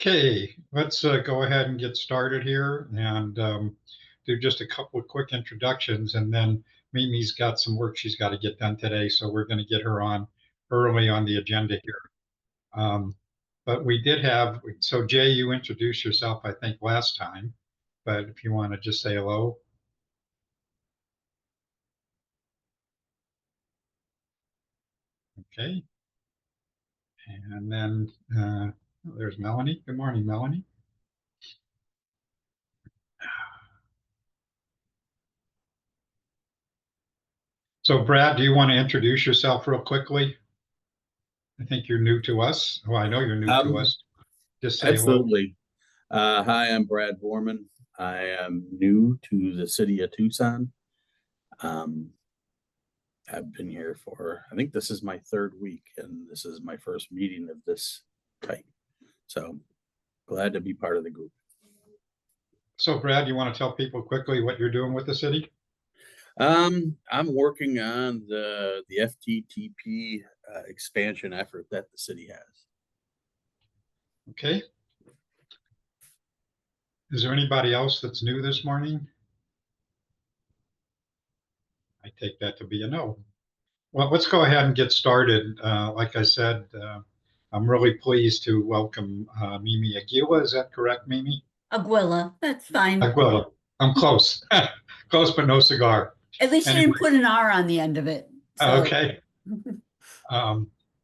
Okay, let's go ahead and get started here and do just a couple of quick introductions, and then Mimi's got some work she's got to get done today, so we're going to get her on early on the agenda here. But we did have, so Jay, you introduced yourself, I think, last time, but if you want to just say hello. Okay, and then there's Melanie. Good morning, Melanie. So Brad, do you want to introduce yourself real quickly? I think you're new to us. Well, I know you're new to us. Just say hello. Absolutely. Hi, I'm Brad Borman. I am new to the city of Tucson. I've been here for, I think this is my third week, and this is my first meeting of this type. So glad to be part of the group. So Brad, you want to tell people quickly what you're doing with the city? I'm working on the FTTP expansion effort that the city has. Okay. Is there anybody else that's new this morning? I take that to be a no. Well, let's go ahead and get started. Like I said, I'm really pleased to welcome Mimi Aguila. Is that correct, Mimi? Aguila, that's fine. Aguila. I'm close. Close, but no cigar. At least you didn't put an R on the end of it. So. Okay.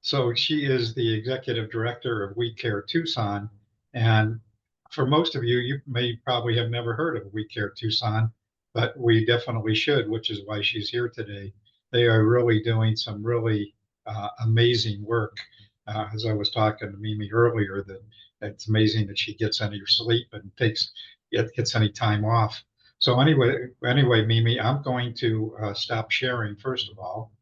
So she is the executive director of We Care Tucson. And for most of you, you may probably have never heard of We Care Tucson, but we definitely should, which is why she's here today. They are really doing some really amazing work. As I was talking to Mimi earlier, that it's amazing that she gets any sleep and gets any time off. So anyway, Mimi, I'm going to stop sharing first of all.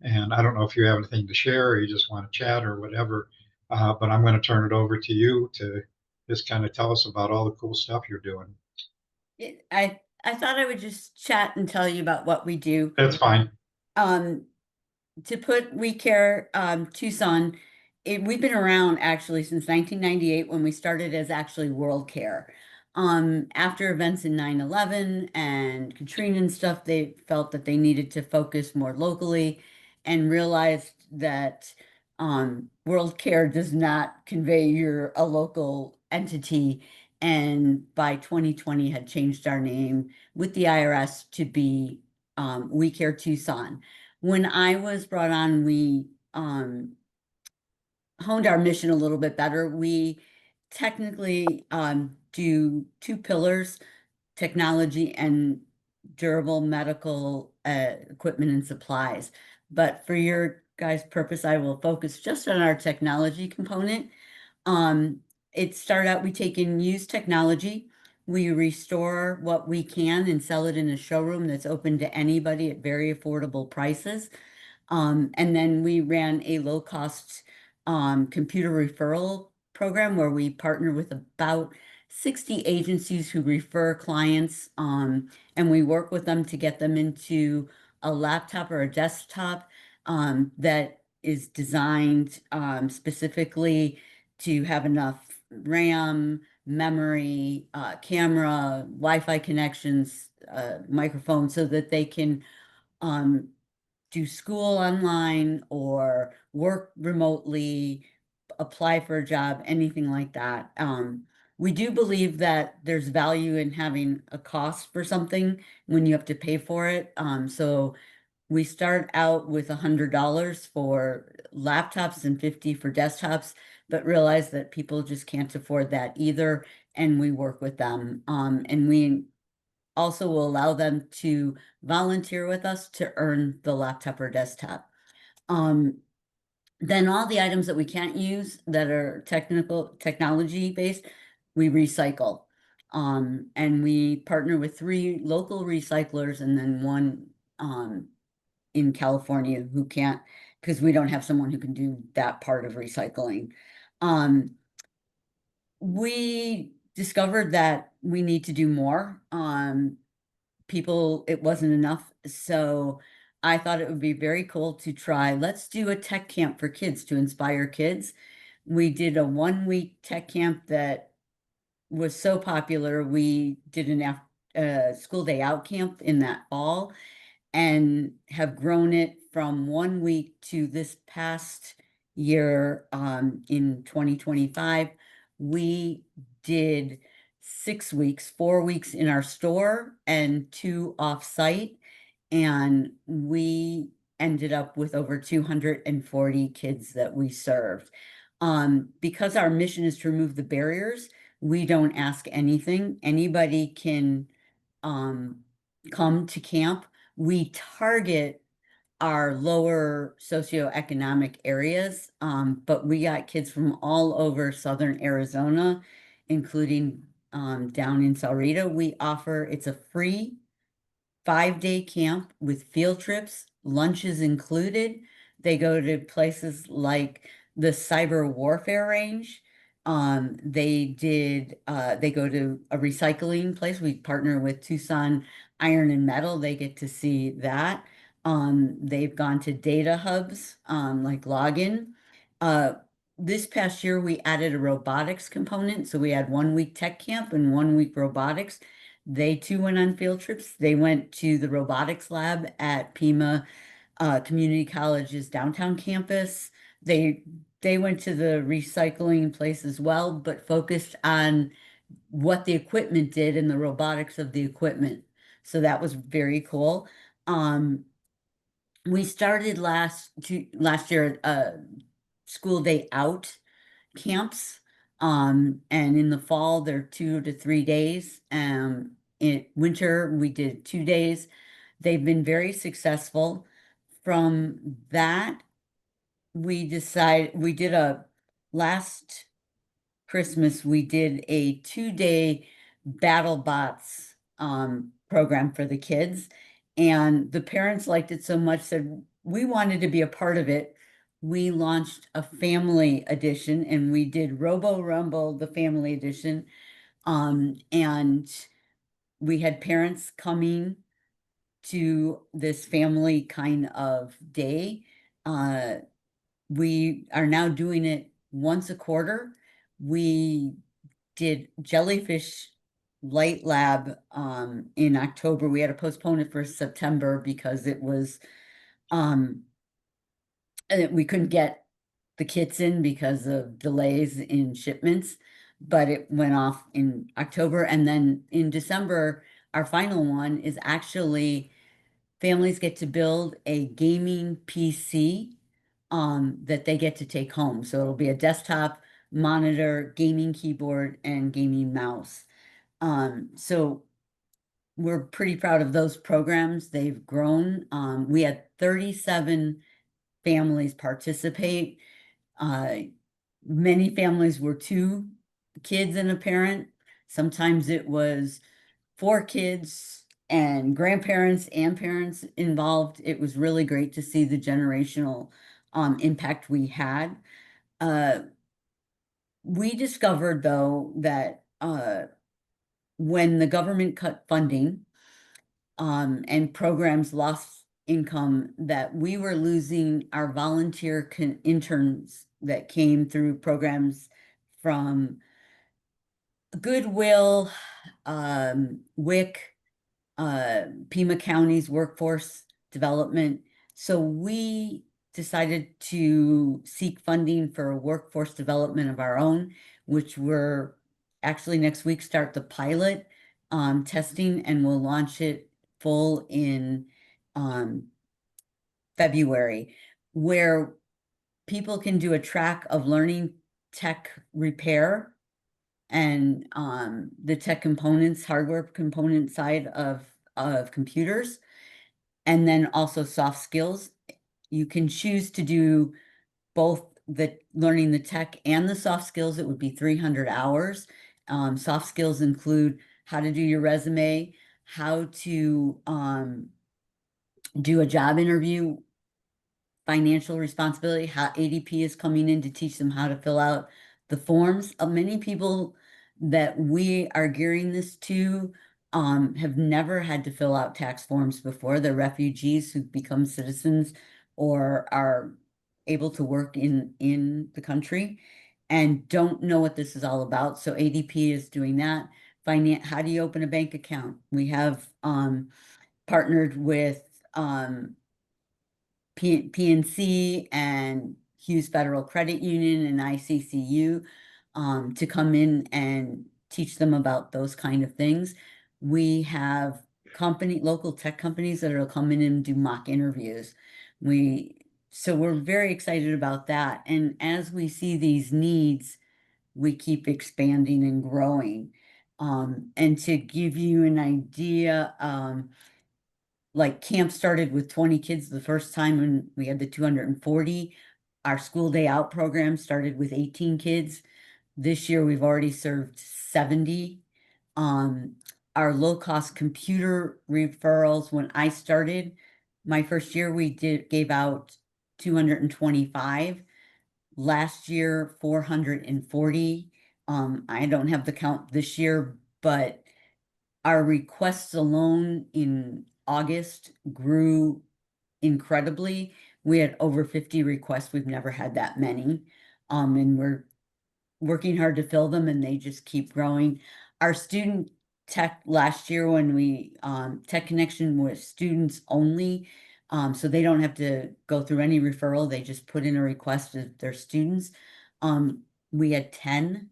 And I don't know if you have anything to share or you just want to chat or whatever, but I'm going to turn it over to you to just kind of tell us about all the cool stuff you're doing. I thought I would just chat and tell you about what we do. That's fine. To put We Care Tucson, we've been around actually since 1998 when we started as actually World Care. After events in 9/11 and Katrina and stuff, they felt that they needed to focus more locally and realized that World Care does not convey you're a local entity. And by 2020 had changed our name with the IRS to be We Care Tucson. When I was brought on, we honed our mission a little bit better. We technically do two pillars: technology and durable medical equipment and supplies. But for your guys' purpose, I will focus just on our technology component. It started out, we take in used technology, we restore what we can and sell it in a showroom that's open to anybody at very affordable prices. And then we ran a low-cost computer referral program where we partner with about 60 agencies who refer clients, and we work with them to get them into a laptop or a desktop that is designed specifically to have enough RAM, memory, camera, Wi-Fi connections, microphone, so that they can do school online or work remotely, apply for a job, anything like that. We do believe that there's value in having a cost for something when you have to pay for it. So we start out with $100 for laptops and $50 for desktops, but realize that people just can't afford that either. And we work with them. And we also will allow them to volunteer with us to earn the laptop or desktop. Then all the items that we can't use that are technology based, we recycle. And we partner with 3 local recyclers and then 1 in California who can't, because we don't have someone who can do that part of recycling. We discovered that we need to do more. It wasn't enough. So I thought it would be very cool to try, let's do a tech camp for kids to inspire kids. We did a 1 week tech camp that was so popular. We did an school day out camp in that fall and have grown it from 1 week to this past year, in 2025. We did 6 weeks, 4 weeks in our store and 2 off-site. And we ended up with over 240 kids that we served. Because our mission is to remove the barriers, we don't ask anything. Anybody can come to camp. We target our lower socioeconomic areas, but we got kids from all over southern Arizona, including down in Salrita. It's a free 5-day camp with field trips, lunches included. They go to places like the cyber warfare range. They go to a recycling place. We partner with Tucson Iron and Metal. They get to see that. They've gone to data hubs, like Login. Uh, this past year, we added a robotics component. So we had 1 week tech camp and 1 week robotics. They too went on field trips. They went to the robotics lab at Pima Community College's downtown campus. They went to the recycling place as well, but focused on what the equipment did and the robotics of the equipment. So that was very cool. We started last year school day out camps. And in the fall, they're 2 to 3 days. In winter, we did 2 days. They've been very successful. From that, we did last Christmas, we did a 2-day battle bots program for the kids. And the parents liked it so much, said we wanted to be a part of it. We launched a family edition and we did Robo Rumble, the family edition. And we had parents coming to this family kind of day. We are now doing it once a quarter. We did Jellyfish Light Lab in October. We had to postpone it for September because it was we couldn't get the kits in because of delays in shipments, but it went off in October. And then in December, our final one is actually families get to build a gaming PC that they get to take home. So it'll be a desktop monitor, gaming keyboard, and gaming mouse. So we're pretty proud of those programs. They've grown. We had 37 families participate. Many families were 2 kids and a parent. Sometimes it was 4 kids and grandparents and parents involved. It was really great to see the generational impact we had. We discovered, though, that when the government cut funding and programs lost income, that we were losing our volunteer interns that came through programs from Goodwill, WIC, Pima County's workforce development. So we decided to seek funding for workforce development of our own, which we're actually next week start the pilot testing, and we'll launch it full in February, where people can do a track of learning tech repair and the tech components, hardware component side of computers, and then also soft skills. You can choose to do both the learning the tech and the soft skills. It would be 300 hours. Soft skills include how to do your resume, how to do a job interview, financial responsibility, how ADP is coming in to teach them how to fill out the forms. Many people that we are gearing this to have never had to fill out tax forms before. They're refugees who become citizens or are able to work in the country. and don't know what this is all about. So ADP is doing that. How do you open a bank account? We have partnered with PNC and Hughes Federal Credit Union and ICCU to come in and teach them about those kind of things. We have local tech companies that are coming in and do mock interviews. So we're very excited about that. And as we see these needs, we keep expanding and growing. And to give you an idea, like camp started with 20 kids the first time when we had the 240. Our school day out program started with 18 kids. This year we've already served 70. Our low-cost computer referrals, when I started my first year, we gave out 225. Last year, 440. I don't have the count this year, but our requests alone in August grew incredibly. We had over 50 requests. We've never had that many. And we're working hard to fill them, and they just keep growing. Our student tech last year, when we tech connection was students only. So they don't have to go through any referral. They just put in a request of their students. We had 10.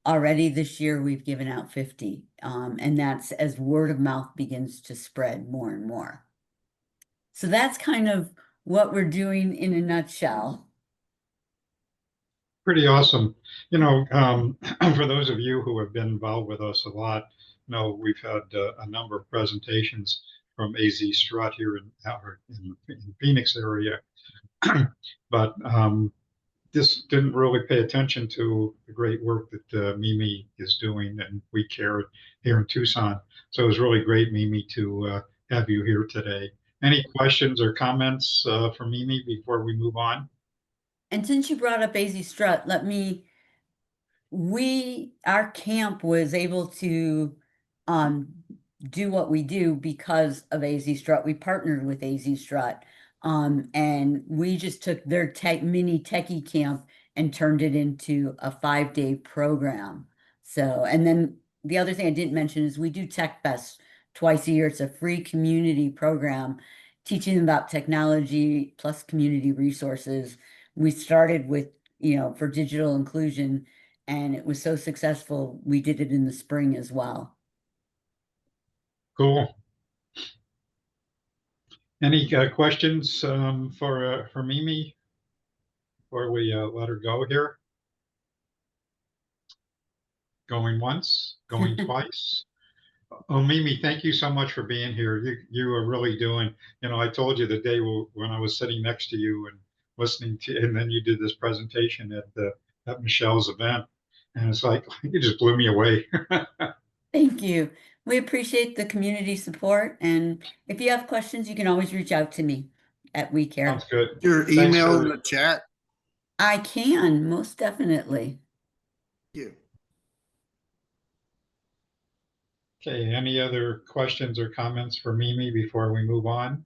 Already this year, we've given out 50, and that's as word of mouth begins to spread more and more. So that's kind of what we're doing in a nutshell. Pretty awesome. You know, for those of you who have been involved with us a lot, we've had a number of presentations from AZ Strut here in Phoenix area, but just didn't really pay attention to the great work that Mimi is doing and We Care here in Tucson. So it was really great, Mimi, to have you here today. Any questions or comments for Mimi before we move on? And since you brought up AZ Strut, our camp was able to do what we do because of AZ Strut. We partnered with AZ Strut. And we just took their mini techie camp and turned it into a 5-day program. So, and then the other thing I didn't mention is we do Tech Fest twice a year. It's a free community program teaching them about technology plus community resources. We started with, for digital inclusion, and it was so successful. We did it in the spring as well. Cool. Any questions for Mimi before we let her go here? Going once, going twice. Oh, Mimi, thank you so much for being here. You are really doing. I told you the day when I was sitting next to you and listening to, and then you did this presentation at Michelle's event, and it's like you just blew me away. Thank you. We appreciate the community support, and if you have questions, you can always reach out to me at We Care. Sounds good. Your Thanks email for- in the chat. I can, most definitely. Thank you. Okay, any other questions or comments for Mimi before we move on?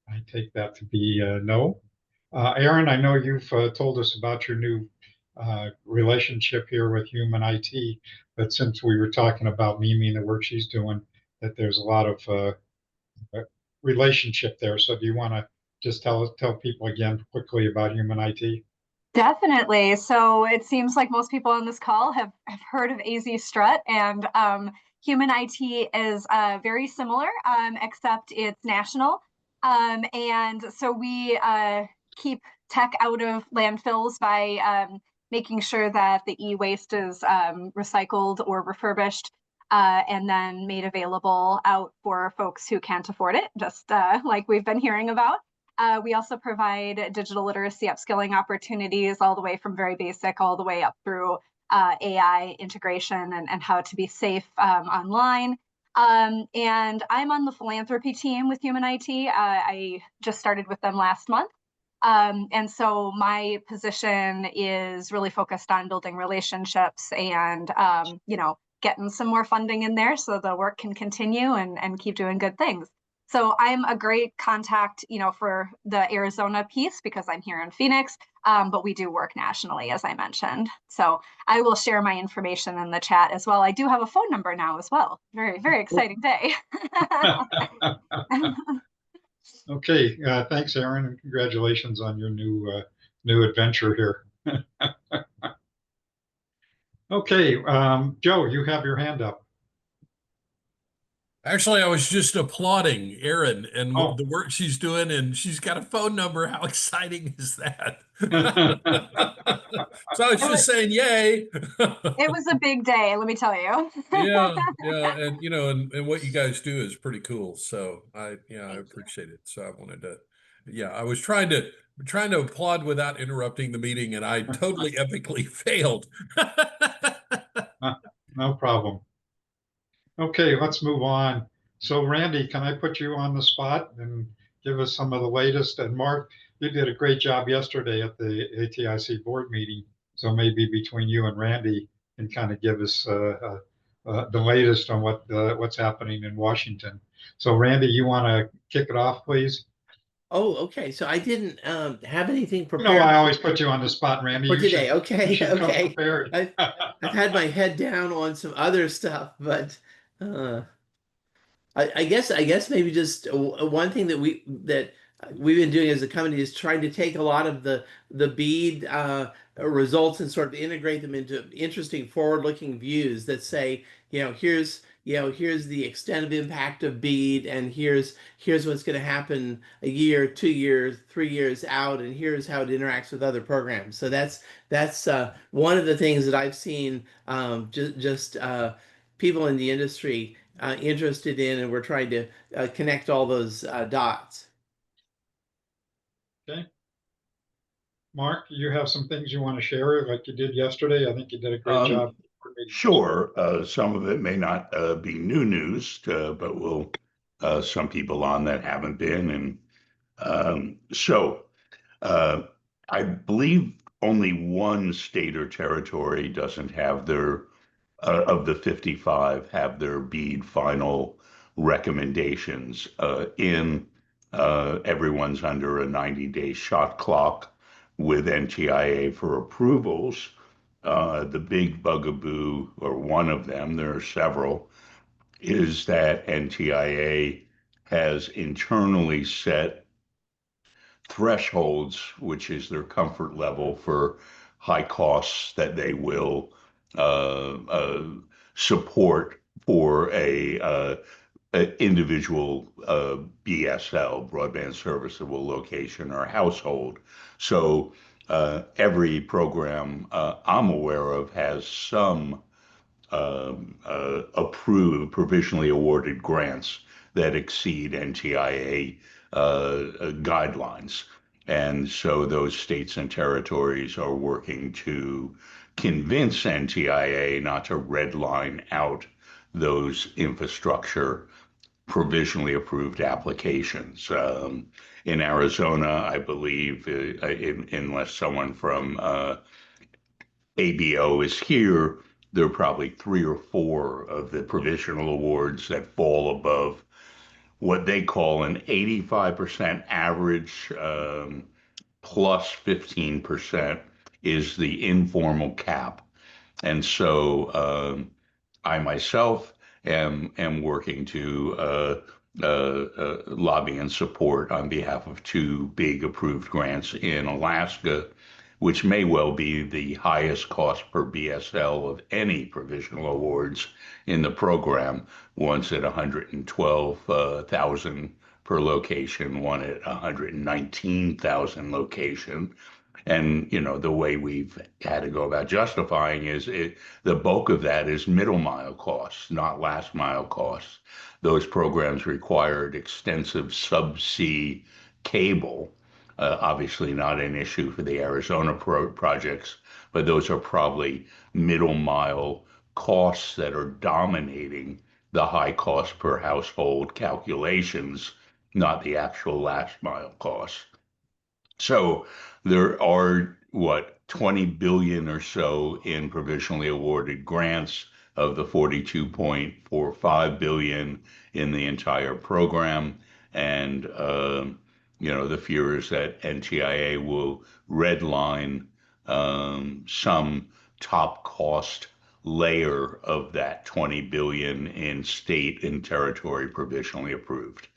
I take that to be no. Aaron, I know you've told us about your new relationship here with Human IT, but since we were talking about Mimi and the work she's doing, that there's a lot of relationship there. So do you want to just tell people again quickly about Human IT? Definitely. So it seems like most people on this call have heard of AZ Strut, and Human IT is very similar, except it's national. And so we keep tech out of landfills by making sure that the e-waste is recycled or refurbished and then made available out for folks who can't afford it, just like we've been hearing about. We also provide digital literacy upskilling opportunities all the way from very basic all the way up through AI integration and how to be safe online. And I'm on the philanthropy team with Human IT. I just started with them last month. And so my position is really focused on building relationships and, getting some more funding in there so the work can continue and keep doing good things. So I'm a great contact, for the Arizona piece because I'm here in Phoenix, but we do work nationally, as I mentioned. So I will share my information in the chat as well. I do have a phone number now as well. Very, very exciting day. Okay, thanks, Aaron, and congratulations on your new adventure here. Okay, Joe, you have your hand up. Actually, I was just applauding Erin and Oh. the work she's doing, and she's got a phone number. How exciting is that? So I was just saying, yay. It was a big day, let me tell you. Yeah, and and what you guys do is pretty cool. So I appreciate it. So I wanted to, I was trying to applaud without interrupting the meeting, and I totally epically failed. No problem. Okay, let's move on. So Randy, can I put you on the spot and give us some of the latest? And Mark, you did a great job yesterday at the ATIC board meeting. So maybe between you and Randy can kind of give us the latest on what's happening in Washington. So Randy, you want to kick it off, please? Oh, okay. So I didn't have anything No, prepared I always put you on the spot, Randy. for You today. should, you Okay, should come okay. prepared. I've had my head down on some other stuff, but uh, I guess maybe just one thing that we've been doing as a company is trying to take a lot of the bead results and sort of integrate them into interesting forward-looking views that say, here's the extent of impact of bead, and here's what's going to happen a year, 2 years, 3 years out, and here's how it interacts with other programs. So that's one of the things that I've seen just people in the industry interested in, and we're trying to connect all those dots. Okay. Mark, you have some things you want to share like you did yesterday? I think you did a great job. Sure. Some of it may not be new news, but will some people on that haven't been. And so I believe only one state or territory doesn't have their, of the 55, have their BEAD final recommendations in. Everyone's under a 90-day shot clock with NTIA for approvals. The big bugaboo, or one of them, there are several, is that NTIA has internally set thresholds, which is their comfort level for high costs that they will support for a individual BSL, broadband serviceable location or household. So every program I'm aware of has some approved, provisionally awarded grants that exceed NTIA guidelines. And so those states and territories are working to convince NTIA not to redline out those infrastructure provisionally approved applications. In Arizona, I believe, unless someone from ABO is here, there are probably 3 or 4 of the provisional awards that fall above what they call an 85% average, plus 15% is the informal cap. And so I myself am working to lobby and support on behalf of 2 big approved grants in Alaska, which may well be the highest cost per BSL of any provisional awards in the program. One's at 112,000 per location, one at 119,000 location. And the way we've had to go about justifying the bulk of that is middle mile costs, not last mile costs. Those programs required extensive subsea cable. Obviously not an issue for the Arizona projects, but those are probably middle mile costs that are dominating the high cost per household calculations, not the actual last mile costs. So there are, 20 billion or so in provisionally awarded grants of the 42.45 billion in the entire program. And, the fear is that NTIA will redline some top cost layer of that 20 billion in state and territory provisionally approved.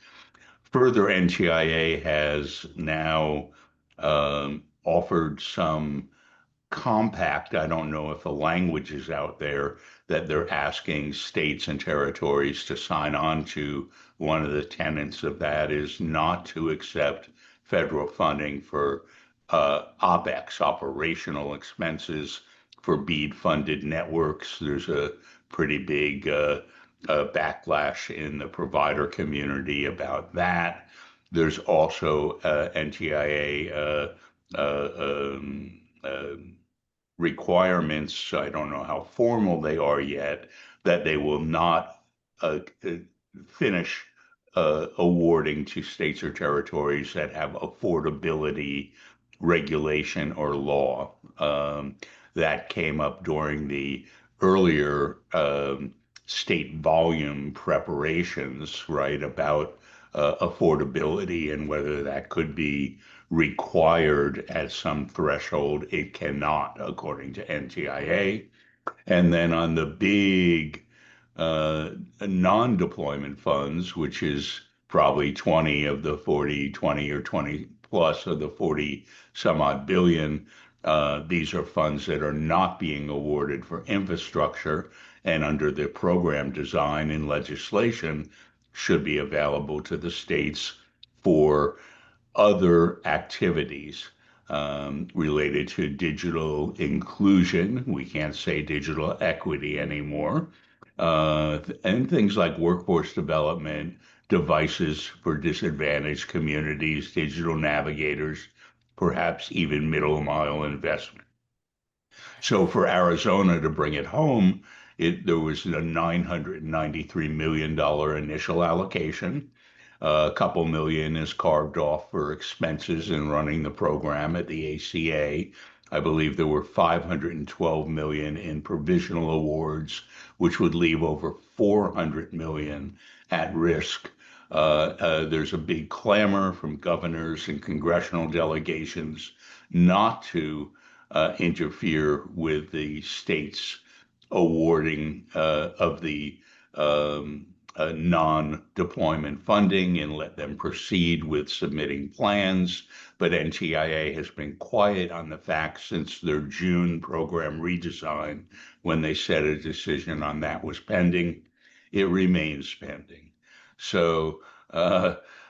Further, NTIA has now offered some compact. I don't know if the language is out there that they're asking states and territories to sign on to. One of the tenets of that is not to accept federal funding for OPEX, operational expenses for BEAD funded networks. There's a pretty big backlash in the provider community about that. There's also NTIA requirements, I don't know how formal they are yet, that they will not finish awarding to states or territories that have affordability regulation or law. That came up during the earlier state volume preparations, right, about affordability and whether that could be required at some threshold. It cannot, according to NTIA. And then on the big non-deployment funds, which is probably 20 of the 40, 20 or 20 plus of the 40 some odd billion, these are funds that are not being awarded for infrastructure, and under the program design and legislation should be available to the states for other activities related to digital inclusion. We can't say digital equity anymore. And things like workforce development, devices for disadvantaged communities, digital navigators, perhaps even middle mile investment. So for Arizona to bring it home, there was a $993 million initial allocation. A couple million is carved off for expenses in running the program at the ACA. I believe there were 512 million in provisional awards, which would leave over 400 million at risk. There's a big clamor from governors and congressional delegations not to interfere with the states awarding of the non-deployment funding and let them proceed with submitting plans. But NTIA has been quiet on the fact since their June program redesign, when they said a decision on that was pending. It remains pending. So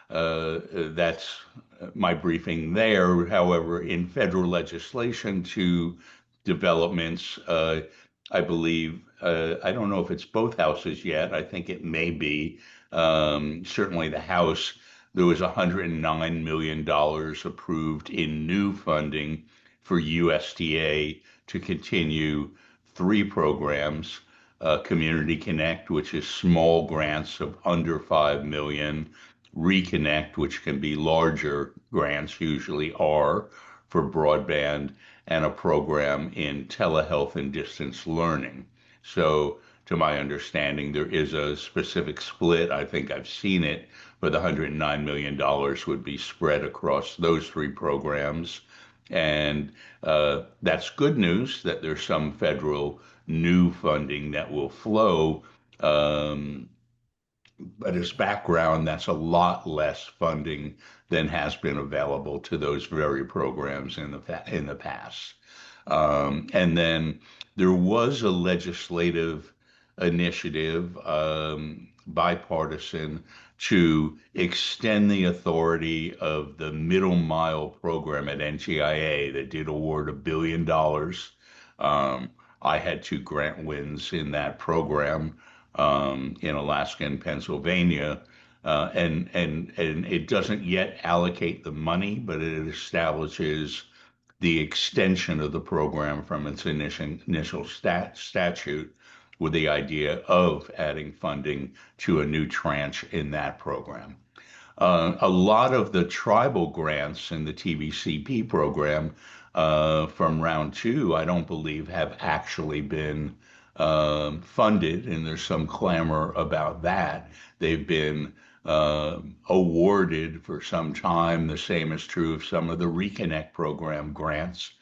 that's my briefing there. However, in federal legislation to developments, I believe, I don't know if it's both houses yet. I think it may be. Certainly the House, there was $109 million approved in new funding for USDA to continue 3 programs. Community Connect, which is small grants of under 5 million, Reconnect, which can be larger grants, usually are, for broadband, and a program in telehealth and distance learning. So to my understanding, there is a specific split. I think I've seen it, but the $109 million would be spread across those 3 programs. And that's good news that there's some federal new funding that will flow. But as background, that's a lot less funding than has been available to those very programs in the past. And then there was a legislative initiative, bipartisan, to extend the authority of the middle mile program at NTIA that did award $1 billion. I had 2 grant wins in that program in Alaska and Pennsylvania. And it doesn't yet allocate the money, but it establishes the extension of the program from its initial statute, with the idea of adding funding to a new tranche in that program. A lot of the tribal grants in the TVCP program from round 2, I don't believe have actually been funded, and there's some clamor about that. They've been awarded for some time. The same is true of some of the Reconnect program grants.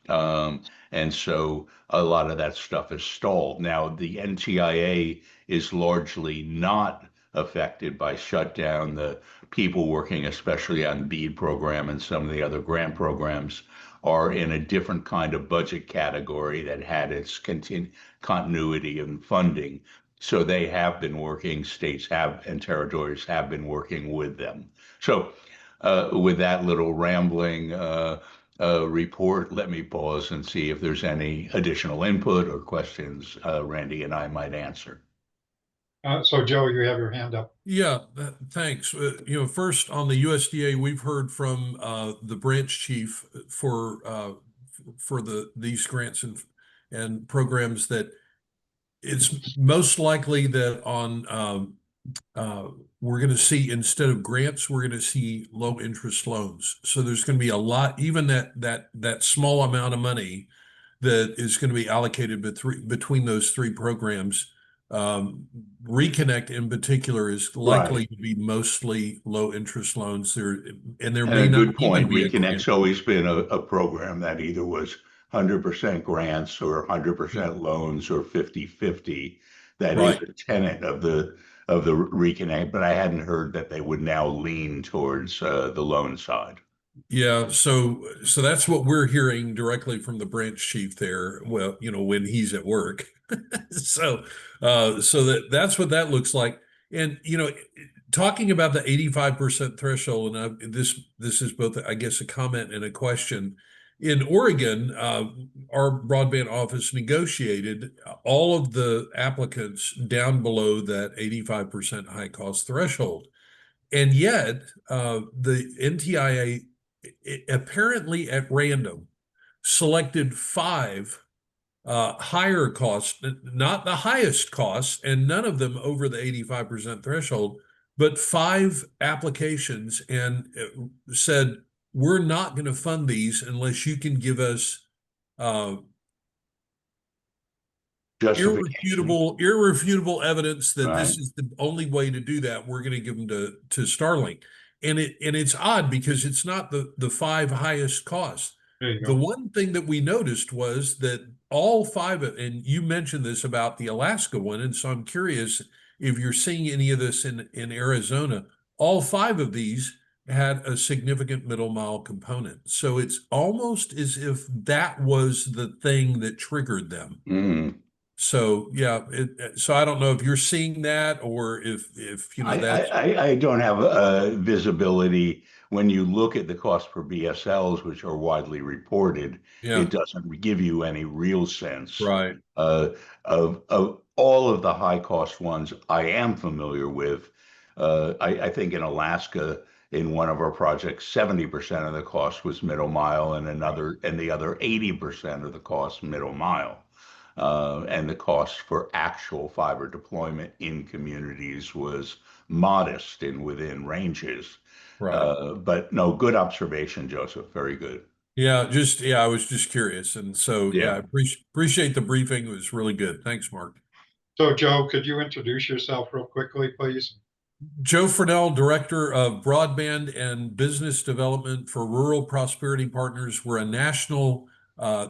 And so a lot of that stuff is stalled. Now, the NTIA is largely not affected by shutdown. The people working especially on the BEAD program and some of the other grant programs are in a different kind of budget category that had its continuity and funding. So they have been working, states have and territories have been working with them. So with that little rambling report, let me pause and see if there's any additional input or questions Randy and I might answer. So Joe, you have your hand up. Yeah, thanks. First on the USDA, we've heard from the branch chief for these grants and programs that it's most likely that on we're going to see, instead of grants, we're going to see low interest loans. So there's going to be a lot, even that small amount of money that is going to be allocated between those three programs. Reconnect in particular is likely to be mostly low interest loans there, and there may a not good even point. be a Reconnect's grant. always been a program that either was 100% grants or 100% loans or 50-50. That is Right. a tenet of the Reconnect, but I hadn't heard that they would now lean towards the loan side. Yeah, so that's what we're hearing directly from the branch chief there. Well, when he's at work. So that's what that looks like. And talking about the 85% threshold, and this is both, I guess, a comment and a question. In Oregon, our broadband office negotiated all of the applicants down below that 85% high cost threshold. And yet, the NTIA apparently at random selected 5 higher costs, not the highest costs, and none of them over the 85% threshold, but 5 applications, and said, we're not going to fund these unless you can give us irrefutable evidence that this is the only way to do that. We're going to give them to Starlink. And it's odd because it's not the 5 highest costs. The one thing that we noticed was that all 5, and you mentioned this about the Alaska one, and so I'm curious if you're seeing any of this in Arizona. All 5 of these had a significant middle mile component. So it's almost as if that was the thing that triggered them. Mm. So yeah, so I don't know if you're seeing that or if that's. I don't have visibility. When you look at the cost per BSLs, which are widely reported, Yeah. it doesn't give you any real sense. Right. Of all of the high cost ones I am familiar with. I think in Alaska, in one of our projects, 70% of the cost was middle mile, and the other 80% of the cost middle mile. And the cost for actual fiber deployment in communities was modest and within ranges. Right. But no, good observation, Joseph. Very good. Yeah, I was just curious. And so, I appreciate the briefing. It was really good. Thanks, Mark. So Joe, could you introduce yourself real quickly, please? Joe Furnell, Director of Broadband and Business Development for Rural Prosperity Partners. We're a national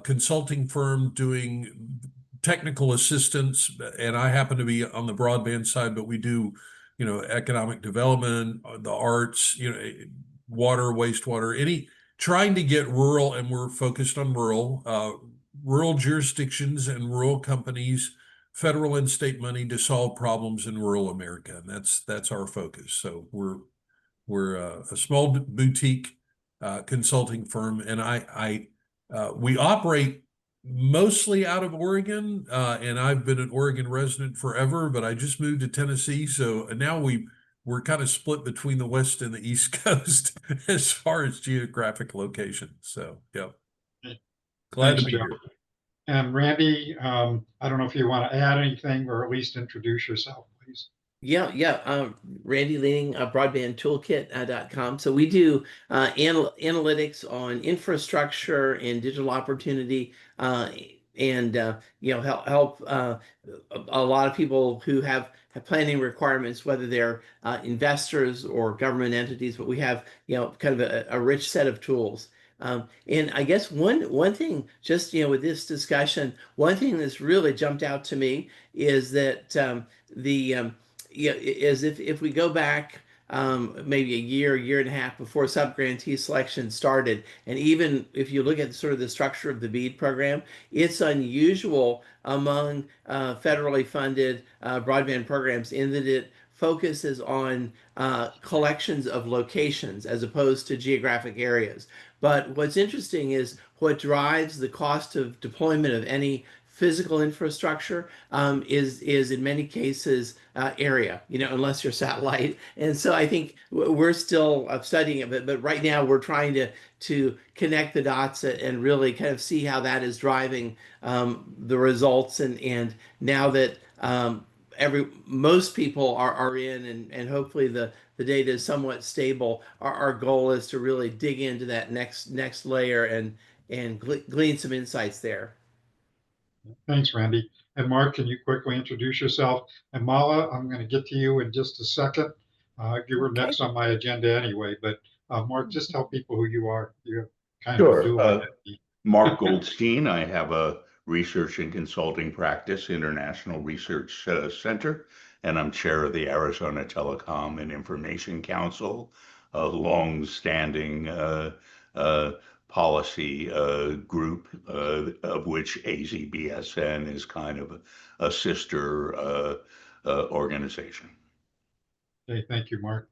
consulting firm doing technical assistance, and I happen to be on the broadband side, but we do, economic development, the arts, water, wastewater, trying to get rural, and we're focused on rural jurisdictions and rural companies, federal and state money to solve problems in rural America. And that's our focus. So we're a small boutique consulting firm, and we operate mostly out of Oregon, and I've been an Oregon resident forever, but I just moved to Tennessee. So now we're kind of split between the West and the East Coast as far as geographic location. So, yeah. Glad Thanks, to be Joe. here. And Randy, I don't know if you want to add anything or at least introduce yourself, please. Yeah. Randy Leaning, broadbandtoolkit.com. So we do analytics on infrastructure and digital opportunity, help a lot of people who have planning requirements, whether they're investors or government entities. But we have kind of a rich set of tools. And I guess one thing, just with this discussion, one thing that's really jumped out to me is that is if we go back maybe a year and a half before subgrantee selection started, and even if you look at sort of the structure of the BEAD program, it's unusual among federally funded broadband programs in that it focuses on collections of locations as opposed to geographic areas. But what's interesting is what drives the cost of deployment of any physical infrastructure is in many cases area, unless you're satellite. And so I think we're still studying it, but right now we're trying to connect the dots and really kind of see how that is driving the results. And now that most people are in, and hopefully the data is somewhat stable, our goal is to really dig into that next layer and glean some insights there. Thanks, Randy. And Mark, can you quickly introduce yourself? And Mala, I'm going to get to you in just a second. You were Okay. next on my agenda anyway, but Mark, just tell people who you are. You have kind of a Sure. dual identity. Mark Goldstein. I have a research and consulting practice, International Research Center, and I'm chair of the Arizona Telecom and Information Council, a long-standing policy group of which AZBSN is kind of a sister organization. Okay, thank you, Mark.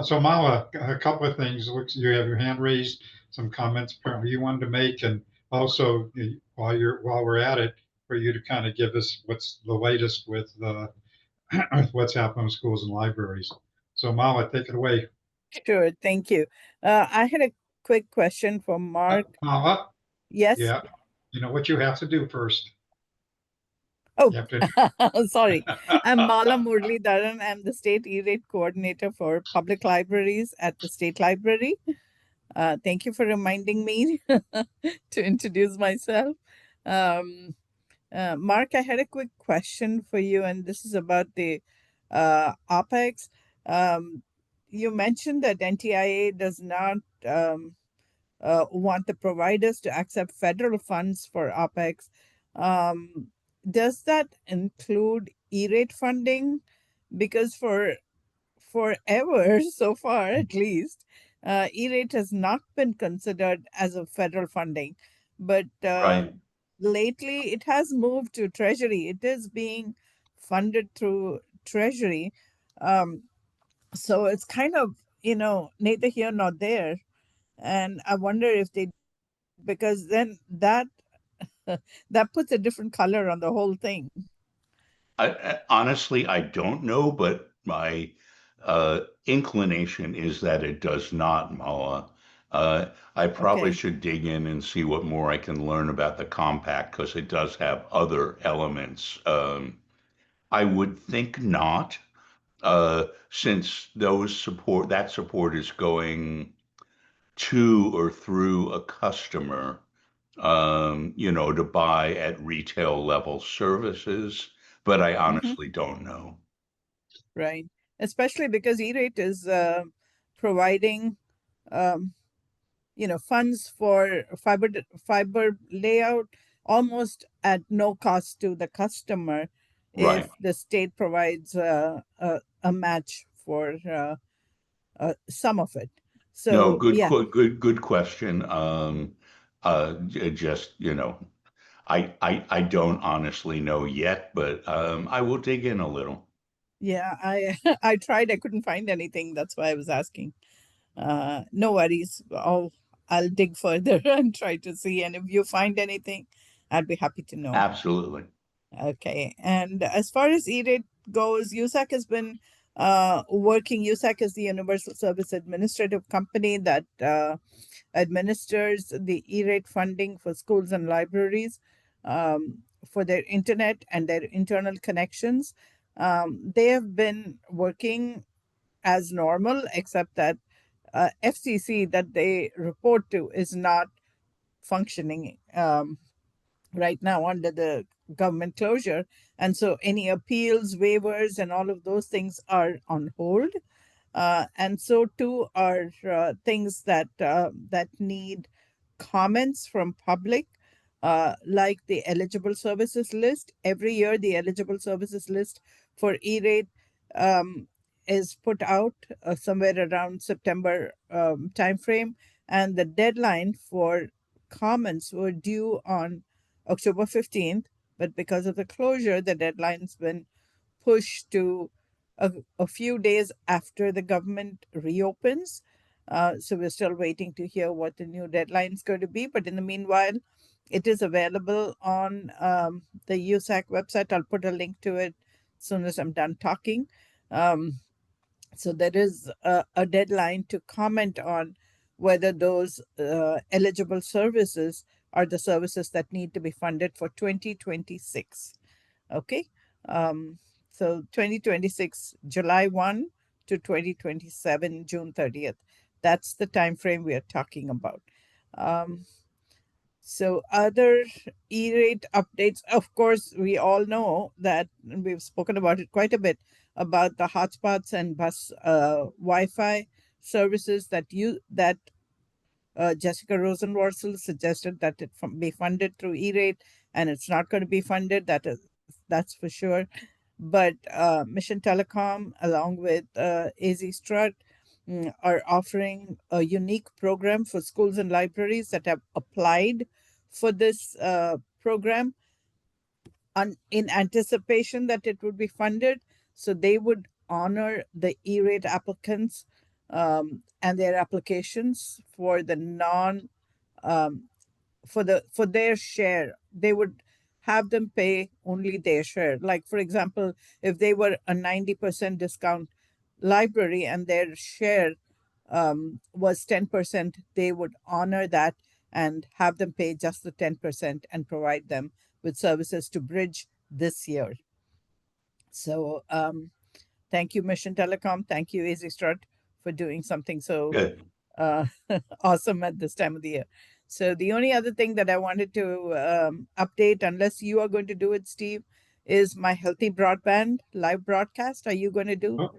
So Mala, a couple of things. Looks you have your hand raised. Some comments apparently you wanted to make, and also while we're at it, for you to kind of give us what's the latest with what's happening with schools and libraries. So Mala, take it away. Sure, thank you. I had a quick question for Mark. Mala, Yes. yeah, you know what you have to do first. Oh, You have to. sorry. I'm Mala Muralidharan. I'm the state E-rate coordinator for public libraries at the state library. Thank you for reminding me to introduce myself. Mark, I had a quick question for you, and this is about the OPEX. You mentioned that NTIA does not want the providers to accept federal funds for OPEX. Does that include E-rate funding? Because for forever, so far at least, E-rate has not been considered as a federal funding, but Right. lately it has moved to Treasury. It is being funded through Treasury. So it's kind of, neither here nor there. And I wonder if they, because then that that puts a different color on the whole thing. Honestly, I don't know, but my inclination is that it does not, Mala. I probably Okay. should dig in and see what more I can learn about the compact because it does have other elements. I would think not, since that support is going to or through a customer, to buy at retail level services, but I honestly don't know. Right. Especially because E-rate is providing, um, funds for fiber layout almost at no cost to the customer Right. if the state provides a match for some of it. No, So yeah, good question. Just, I don't honestly know yet, but I will dig in a little. yeah, I I tried, I couldn't find anything. That's why I was asking. No worries. I'll dig further and try to see. And if you find anything, I'd be happy to know. Absolutely. Okay. And as far as E-rate goes, USAC has been working. USAC is the Universal Service Administrative Company that administers the E-rate funding for schools and libraries for their internet and their internal connections. They have been working as normal, except that FCC that they report to is not functioning right now under the government closure. And so any appeals, waivers, and all of those things are on hold. And so too are things that that need comments from public, like the eligible services list. Every year, the eligible services list for E-rate is put out somewhere around September timeframe, and the deadline for comments were due on October 15th, but because of the closure, the deadline's been pushed to a few days after the government reopens. So we're still waiting to hear what the new deadline is going to be. But in the meanwhile, it is available on the USAC website. I'll put a link to it as soon as I'm done talking. So there is a deadline to comment on whether those eligible services are the services that need to be funded for 2026. Okay. So 2026, July 1 to 2027, June 30th. That's the time frame we are talking about. So other E-rate updates, of course, we all know that, and we've spoken about it quite a bit, about the hotspots and bus Wi-Fi services that Jessica Rosenworcel suggested that it be funded through E-rate, and it's not going to be funded. That's for sure. But Mission Telecom, along with AZ Strut, are offering a unique program for schools and libraries that have applied for this program in anticipation that it would be funded. So they would honor the E-rate applicants and their applications for the for their share. They would have them pay only their share. Like, for example, if they were a 90% discount library and their share was 10%, they would honor that and have them pay just the 10% and provide them with services to bridge this year. So thank you, Mission Telecom. Thank you, AZ Strut, for doing something so awesome at this time of the year. So the only other thing that I wanted to update, unless you are going to do it, Steve, is my Healthy Broadband live broadcast. Are you going to do? Oh,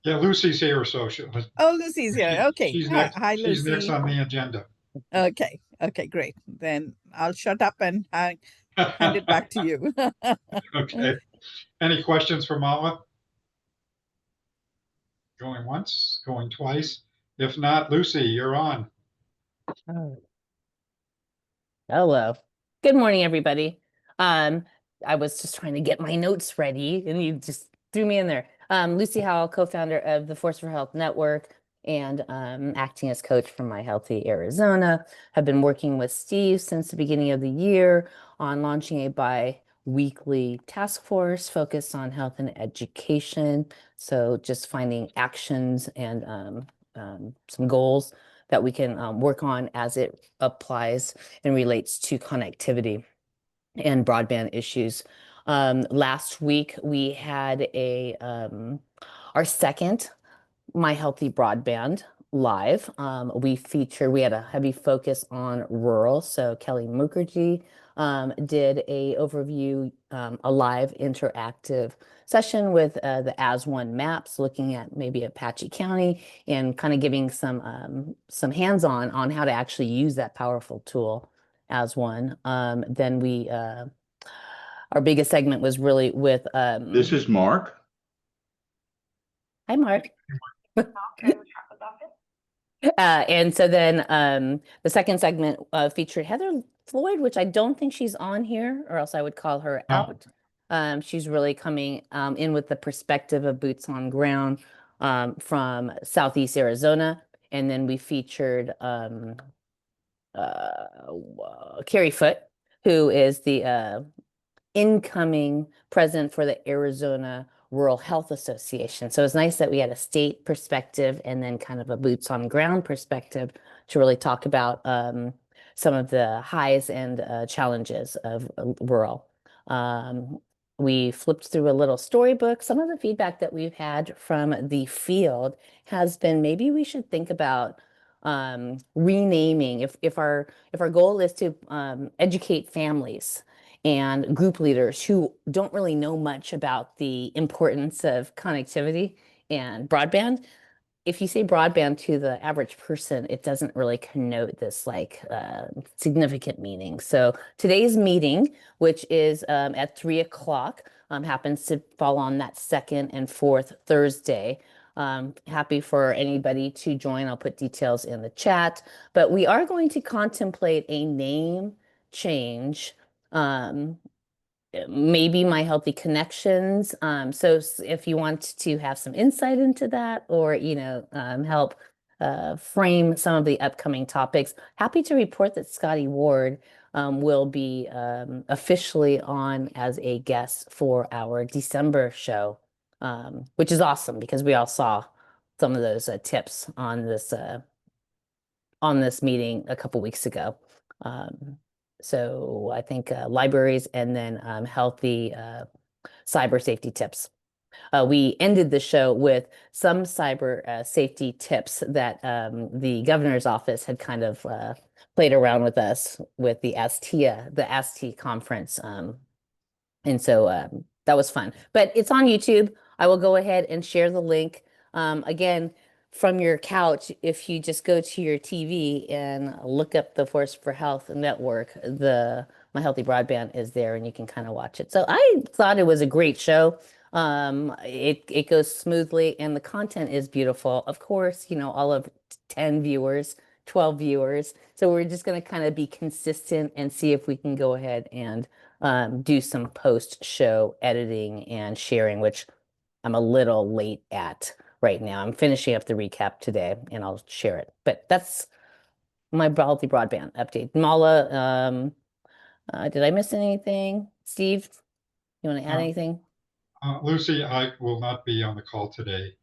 yeah, Lucy's here, so Oh, Lucy's here. Okay. she's next. Hi, Lucy. She's next on the agenda. Okay. Okay, great. Then I'll shut up and hand it back to you. Okay. Any questions for Mala? Going once, going twice. If not, Lucy, you're on. Hello. Good morning, everybody. I was just trying to get my notes ready and you just threw me in there. Lucy Howell, co-founder of the Force for Health Network and acting as coach for My Healthy Arizona. Have been working with Steve since the beginning of the year on launching a bi-weekly task force focused on health and education. So just finding actions and some goals that we can work on as it applies and relates to connectivity and broadband issues. Last week we had our second My Healthy Broadband live. We had a heavy focus on rural. So Kelly Mukherjee did a overview, a live interactive session with the AZ1 maps, looking at maybe Apache County and kind of giving some hands-on on how to actually use that powerful tool, AZ1. Then our biggest segment was really with This is Mark. Hi, Mark. And so then the second segment featured Heather Floyd, which I don't think she's on here, or else I would call her out. She's really coming in with the perspective of boots on ground from Southeast Arizona. And then we featured Carrie Foote, who is the incoming president for the Arizona Rural Health Association. So it's nice that we had a state perspective and then kind of a boots on ground perspective to really talk about some of the highs and challenges of rural. We flipped through a little storybook. Some of the feedback that we've had from the field has been maybe we should think about renaming if our goal is to educate families and group leaders who don't really know much about the importance of connectivity and broadband. If you say broadband to the average person, it doesn't really connote this like significant meaning. So today's meeting, which is at 3 o'clock, happens to fall on that second and fourth Thursday. Happy for anybody to join. I'll put details in the chat, but we are going to contemplate a name change. Maybe My Healthy Connections. So if you want to have some insight into that, or help frame some of the upcoming topics, happy to report that Scotty Ward will be officially on as a guest for our December show, which is awesome because we all saw some of those tips on this meeting a couple weeks ago. So I think libraries and then healthy cyber safety tips. We ended the show with some cyber safety tips that the governor's office had kind of played around with us with the ASTI conference. And so that was fun. But it's on YouTube. I will go ahead and share the link. Again, from your couch, if you just go to your TV and look up the Force for Health network, My Healthy Broadband is there and you can kind of watch it. So I thought it was a great show. It goes smoothly and the content is beautiful. Of course, all of 10 viewers, 12 viewers. So we're just going to kind of be consistent and see if we can go ahead and do some post-show editing and sharing, which I'm a little late at right now. I'm finishing up the recap today and I'll share it. But that's my Healthy Broadband update. Mala, did I miss anything? Steve, you want to add No. anything? Lucy, I will not be on the call today.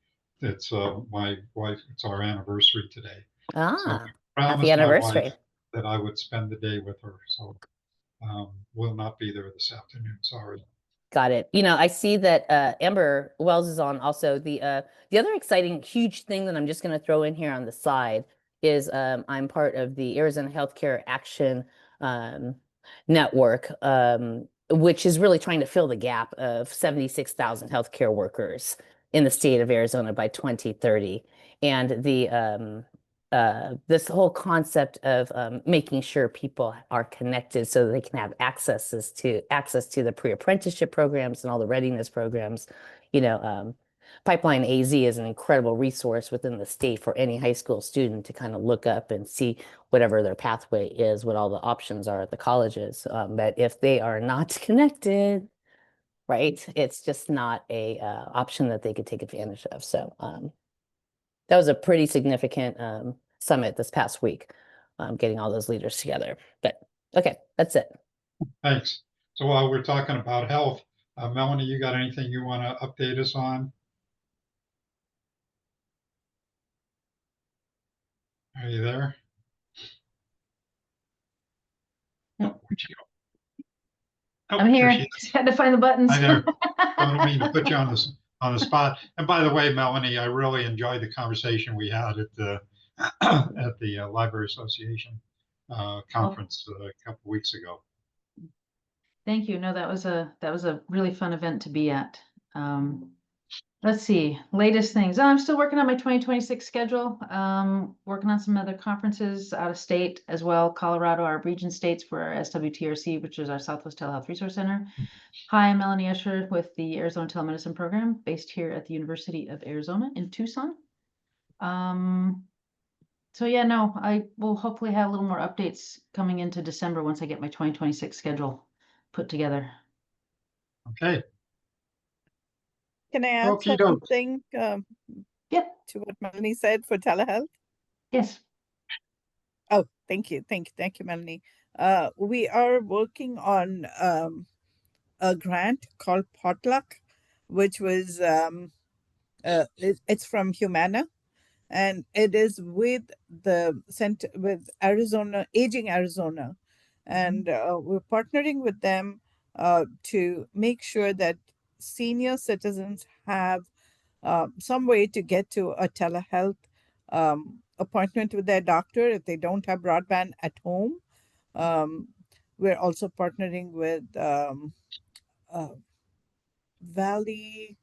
It's my wife, it's our anniversary today. So I Happy promised my anniversary. wife that I would spend the day with her. So will not be there this afternoon. Sorry. Got it. I see that Amber Wells is on also. The other exciting huge thing that I'm just going to throw in here on the side is I'm part of the Arizona Healthcare Action Network, which is really trying to fill the gap of 76,000 healthcare workers in the state of Arizona by 2030. And this whole concept of making sure people are connected so they can have access to the pre-apprenticeship programs and all the readiness programs. Pipeline AZ is an incredible resource within the state for any high school student to kind of look up and see whatever their pathway is, what all the options are at the colleges. But if they are not connected, right, it's just not a option that they could take advantage of. So that was a pretty significant summit this past week, getting all those leaders together. But okay, that's it. Thanks. So while we're talking about health, Melanie, you got anything you want to update us on? Are you there? No. Where'd she go? Oh, I'm there here. she is. Just had to find the buttons. Hi there. Don't mean to put you on the spot. And by the way, Melanie, I really enjoyed the conversation we had at the at the Library Association conference a couple weeks ago. Thank you. No, that was a really fun event to be at. Let's see, latest things. I'm still working on my 2026 schedule. Working on some other conferences out of state as well. Colorado, our region states for our SWTRC, which is our Southwest Telehealth Resource Center. Hi, I'm Melanie Escher with the Arizona Telemedicine Program based here at the University of Arizona in Tucson. So yeah, no, I will hopefully have a little more updates coming into December once I get my 2026 schedule put together. Okay. Can I add Okey doke. something Yep. to what Melanie said for telehealth? Yes. Oh, thank you, Melanie. We are working on a grant called Potluck, which was it's from Humana, and it is with the center with Arizona, Aging Arizona, and we're partnering with them to make sure that senior citizens have some way to get to a telehealth appointment with their doctor if they don't have broadband at home. we're also partnering with uh, Valley,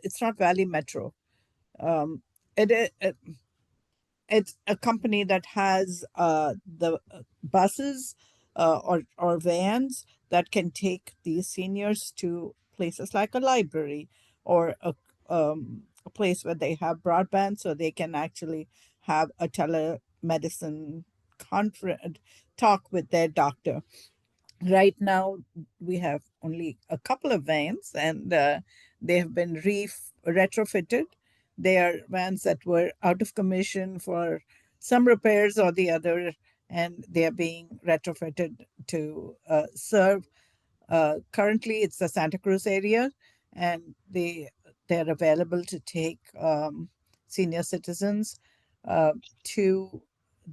it's not Valley Metro. Um, it it's a company that has the buses or vans that can take these seniors to places like a library or a place where they have broadband, so they can actually have a telemedicine conference talk with their doctor. Right now, we have only a couple of vans, and they have been retrofitted. They are vans that were out of commission for some repairs or the other, and they are being retrofitted to serve. Currently, it's the Santa Cruz area, and they're available to take senior citizens uh, to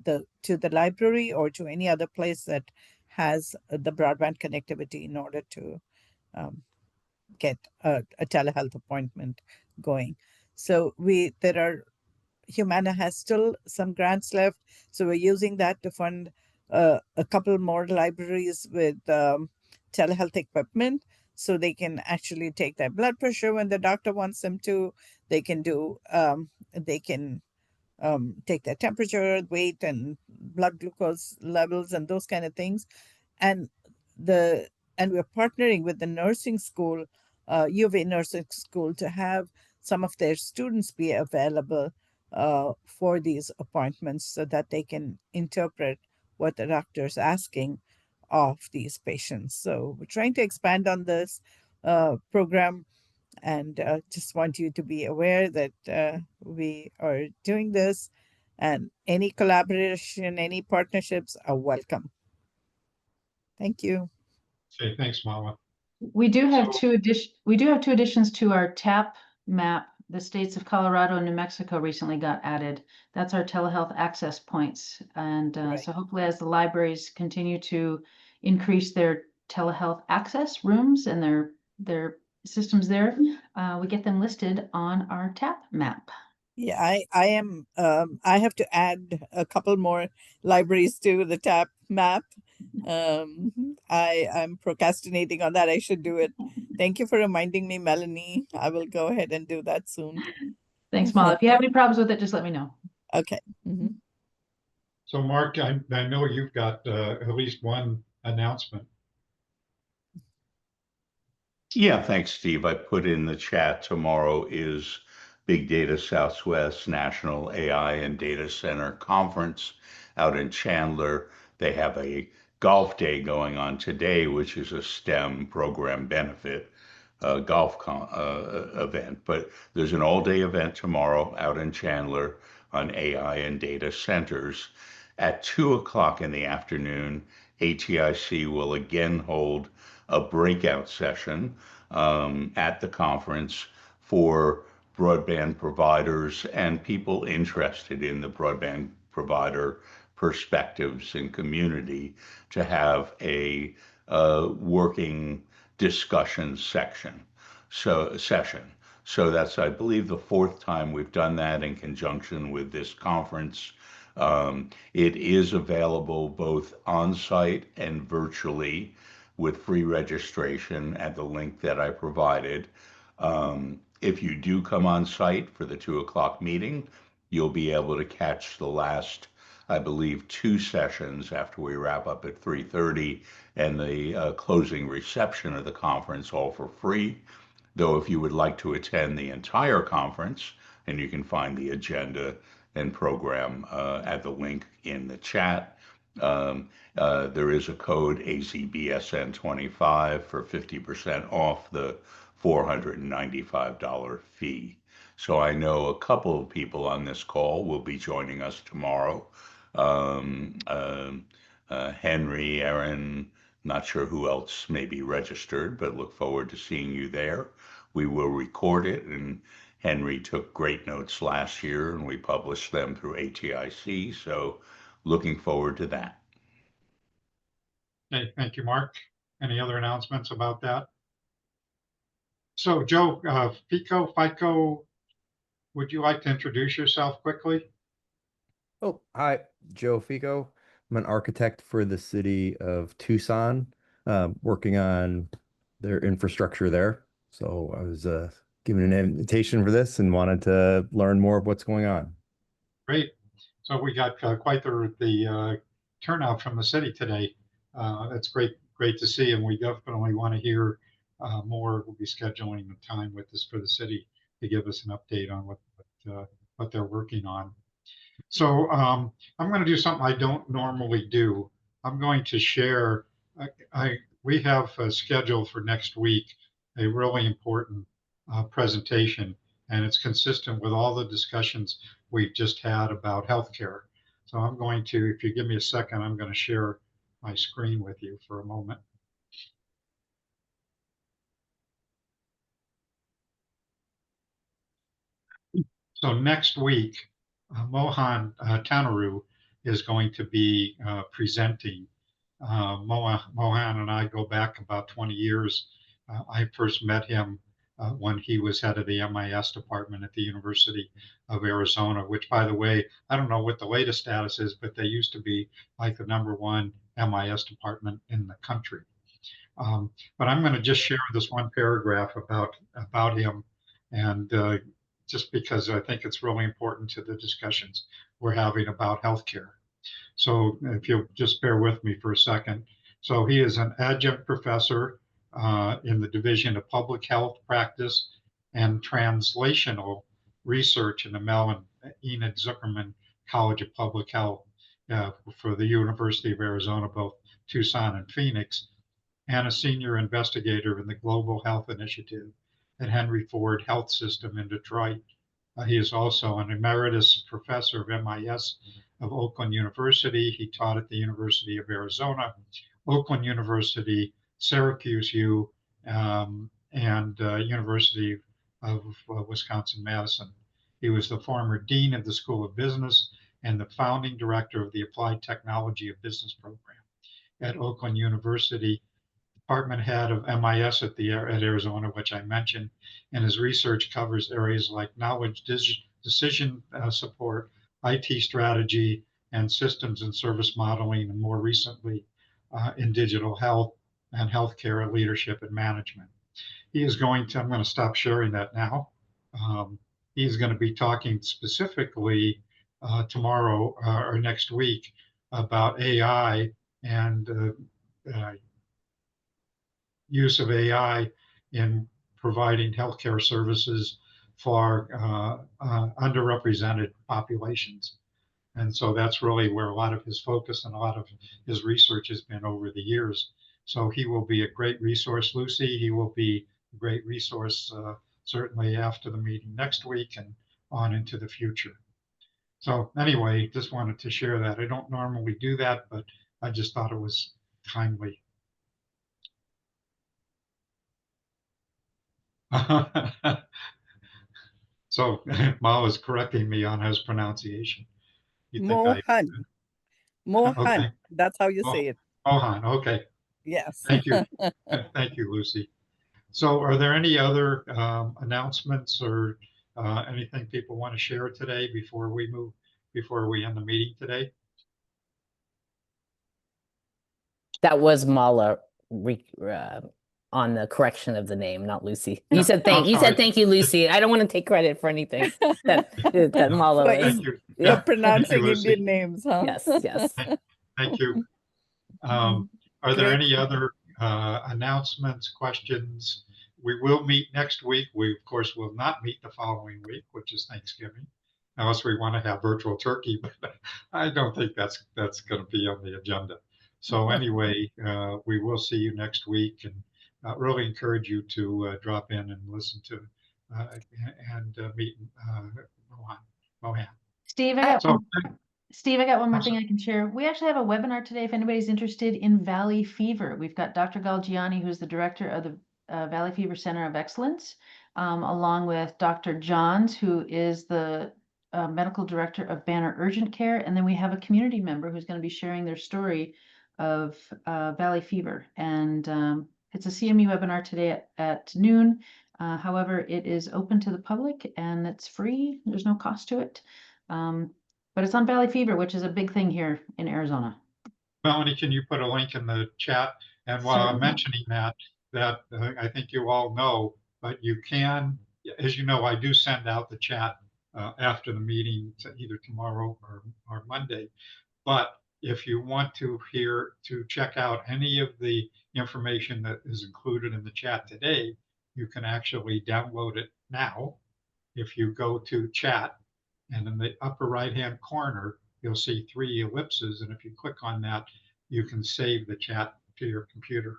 the library or to any other place that has the broadband connectivity in order to um, get a telehealth appointment going. So Humana has still some grants left, so we're using that to fund a couple more libraries with telehealth equipment, so they can actually take their blood pressure when the doctor wants them to. They can take their temperature, weight, and blood glucose levels, and those kind of things. And the and we're partnering with the nursing school, U of A nursing school, to have some of their students be available for these appointments, so that they can interpret what the doctor's asking of these patients. So we're trying to expand on this program, and just want you to be aware that we are doing this, and any collaboration, any partnerships are welcome. Thank you. Okay, thanks, Mala. We do have So- we do have two additions to our TAP map. The states of Colorado and New Mexico recently got added. That's our telehealth access points. And Right. so hopefully as the libraries continue to increase their telehealth access rooms and their systems there, we get them listed on our TAP map. Yeah, I have to add a couple more libraries to the TAP map. I'm procrastinating on that. I should do it. Thank you for reminding me, Melanie. I will go ahead and do that soon. Thanks, Molly. If you have any problems with it, just let me know. Okay. Mhm. So Mark, I know you've got at least one announcement. Yeah, thanks, Steve. I put in the chat tomorrow is Big Data Southwest National AI and Data Center Conference out in Chandler. They have a golf day going on today, which is a STEM program benefit event. But there's an all-day event tomorrow out in Chandler on AI and data centers. At 2 o'clock in the afternoon, ATIC will again hold a breakout session at the conference for broadband providers and people interested in the broadband provider perspectives and community to have a working discussion session. So that's, I believe, the fourth time we've done that in conjunction with this conference. It is available both on site and virtually with free registration at the link that I provided. If you do come on site for the 2 o'clock meeting, you'll be able to catch the last, I believe, two sessions after we wrap up at 3:30 and the closing reception of the conference, all for free. Though if you would like to attend the entire conference, and you can find the agenda and program at the link in the chat, there is a code AZBSN 25 for 50% off the $495 fee. So I know a couple of people on this call will be joining us tomorrow. Henry, Aaron, not sure who else may be registered, but look forward to seeing you there. We will record it, and Henry took great notes last year, and we published them through ATIC. So looking forward to that. Okay, thank you, Mark. Any other announcements about that? So Joe, FICO, would you like to introduce yourself quickly? Oh, hi, Joe Fico, I'm an architect for the city of Tucson, working on their infrastructure there. So I was given an invitation for this and wanted to learn more of what's going on. Great. So we got quite the turnout from the city today. That's great to see, and we definitely want to hear more. We'll be scheduling the time with this for the city to give us an update on what they're working on. So I'm going to do something I don't normally do. I'm going to share. We have scheduled for next week a really important presentation, and it's consistent with all the discussions we've just had about healthcare. So I'm going to, if you give me a second, I'm going to share my screen with you for a moment. So next week, Mohan Tanaru is going to be presenting. Mohan and I go back about 20 years. I first met him when he was head of the MIS department at the University of Arizona, which, by the way, I don't know what the latest status is, but they used to be like the #1 MIS department in the country. But I'm going to just share this one paragraph about him, and just because I think it's really important to the discussions we're having about healthcare. So if you'll just bear with me for a second. So he is an adjunct professor in the Division of Public Health Practice and Translational Research in the Mel and Enid Zuckerman College of Public Health for the University of Arizona, both Tucson and Phoenix, and a senior investigator in the Global Health Initiative at Henry Ford Health System in Detroit. He is also an emeritus professor of MIS of Oakland University. He taught at the University of Arizona, Oakland University, Syracuse U, and University of Wisconsin-Madison. He was the former dean of the School of Business and the founding director of the Applied Technology of Business program at Oakland University, department head of MIS at Arizona, which I mentioned, and his research covers areas like knowledge decision support, IT strategy, and systems and service modeling, and more recently in digital health and healthcare leadership and management. He is going to, I'm going to stop sharing that now. He's going to be talking specifically tomorrow or next week about AI and use of AI in providing healthcare services for underrepresented populations. And so that's really where a lot of his focus and a lot of his research has been over the years. So he will be a great resource, Lucy. He will be a great resource certainly after the meeting next week and on into the future. So anyway, just wanted to share that. I don't normally do that, but I just thought it was timely. So Ma was correcting me on his pronunciation. You think Mohan. Mohan. Okay. That's how you say it. Mohan, okay. Yes. Thank you. Thank you, Lucy. So are there any other announcements or anything people want to share today before we end the meeting today? That was Mala on the correction of the name, not Lucy. You said thank you, Lucy. I don't want to take credit for anything that Mala So was. Thank you. You're Yeah, pronouncing thank you, Indian names, huh? Yes, yes. Thank you. Are there Great. any other announcements, questions? We will meet next week. We, of course, will not meet the following week, which is Thanksgiving, unless we want to have virtual turkey, but I don't think that's going to be on the agenda. So anyway, we will see you next week, and really encourage you to drop in and listen to and meet Mohan. Steve, I got So Steve, I got one more Awesome. thing I can share. We actually have a webinar today if anybody's interested in Valley Fever. We've got Dr. Galgiani, who's the director of the Valley Fever Center of Excellence, along with Dr. Johns, who is the medical director of Banner Urgent Care. And then we have a community member who's going to be sharing their story of Valley Fever. And it's a CME webinar today at noon. However, it is open to the public and it's free. There's no cost to it. But it's on Valley Fever, which is a big thing here in Arizona. Melanie, can you put a link in the chat? And while I'm Certainly. mentioning that, I think you all know, but you can, as you know, I do send out the chat after the meeting, either tomorrow or Monday. But if you want to check out any of the information that is included in the chat today, you can actually download it now. If you go to chat, and in the upper right-hand corner, you'll see 3 ellipses. And if you click on that, you can save the chat to your computer.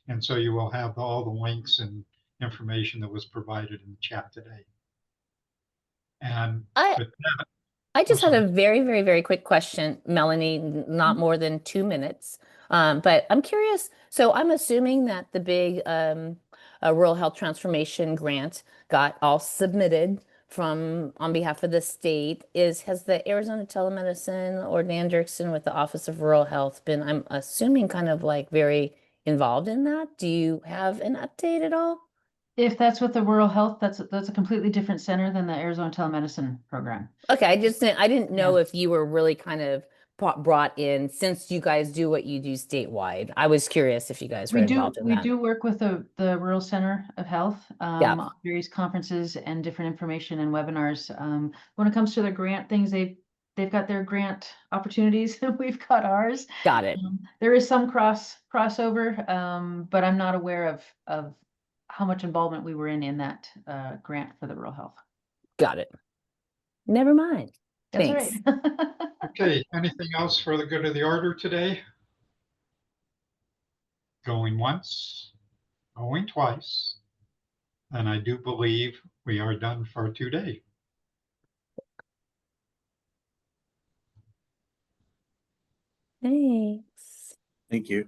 And so you will have all the links and information that was provided in the chat today. And I with that, I just had sorry. a very, very, very quick question, Melanie, not more than 2 minutes. But I'm curious. So I'm assuming that the big rural health transformation grant got all submitted from on behalf of the state. Has the Arizona Telemedicine or Dan Dirksen with the Office of Rural Health been, I'm assuming, kind of like very involved in that? Do you have an update at all? If that's with the rural health, that's a completely different center than the Arizona Telemedicine program. Okay, I didn't know if you were really kind of brought in, since you guys do what you do statewide. I was curious if you guys were involved in We that. do work with the Rural Center of Health, Yeah. on various conferences and different information and webinars. When it comes to the grant things, they've got their grant opportunities and we've got ours. Got it. There is some crossover, but I'm not aware of how much involvement we were in that grant for the rural health. Got it. Never mind. That's Thanks. right. Okay, anything else for the good of the order today? Going once, going twice. And I do believe we are done for today. Thanks. Thank you.